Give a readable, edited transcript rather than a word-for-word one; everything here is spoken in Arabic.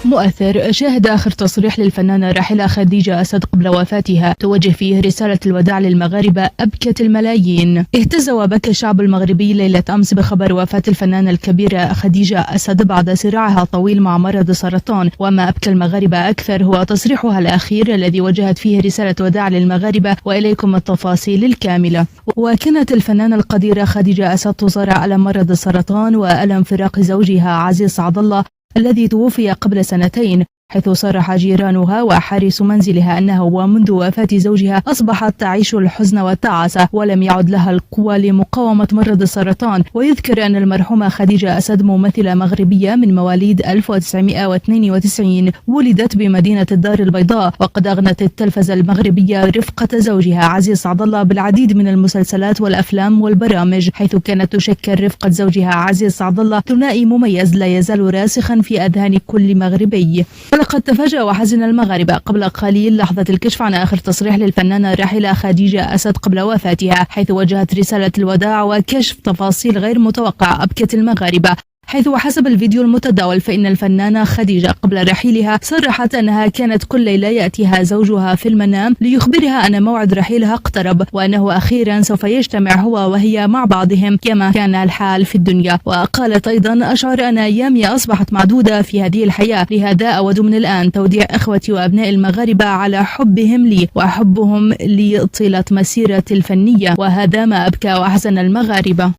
مؤثر شاهد آخر تصريح للفنانة الراحلة خديجة أسد قبل وفاتها توجه فيه رسالة الوداع للمغاربة أبكت الملايين. اهتز وبكى الشعب المغربي ليلة أمس بخبر وفاة الفنانة الكبيرة خديجة أسد بعد صراعها الطويل مع مرض السرطان، وما أبكى المغاربة أكثر هو تصريحها الأخير الذي وجهت فيه رسالة وداع للمغاربة، وإليكم التفاصيل الكاملة. وكانت الفنانة القديرة خديجة أسد تصارع ألم مرض السرطان وألم فراق زوجها عزيز سعد الله الذي توفي قبل سنتين، حيث صرح جيرانها وحارس منزلها أنه ومنذ وفاة زوجها أصبحت تعيش الحزن والتعاسة ولم يعد لها القوة لمقاومة مرض السرطان. ويذكر أن المرحومة خديجة أسد ممثلة مغربية من مواليد 1992، ولدت بمدينة الدار البيضاء، وقد أغنت التلفزة المغربية رفقة زوجها عزيز سعد الله بالعديد من المسلسلات والأفلام والبرامج، حيث كانت تشكل رفقة زوجها عزيز سعد الله ثنائي مميز لا يزال راسخا في أذهان كل مغربي. ولقد تفاجأ وحزن المغاربة قبل قليل لحظة الكشف عن آخر تصريح للفنانة الراحلة خديجة أسد قبل وفاتها، حيث وجهت رسالة الوداع وكشف تفاصيل غير متوقعة أبكت المغاربة، حيث وحسب الفيديو المتداول فإن الفنانة خديجة قبل رحيلها صرحت أنها كانت كل ليلة يأتيها زوجها في المنام ليخبرها أن موعد رحيلها اقترب، وأنه أخيرا سوف يجتمع هو وهي مع بعضهم كما كان الحال في الدنيا. وقالت أيضا: أشعر أن أيامي أصبحت معدودة في هذه الحياة، لهذا أود من الآن توديع إخوتي وأبناء المغاربة على حبهم لي وحبهم لي طيلة مسيرتي الفنية، وهذا ما أبكى وأحزن المغاربة.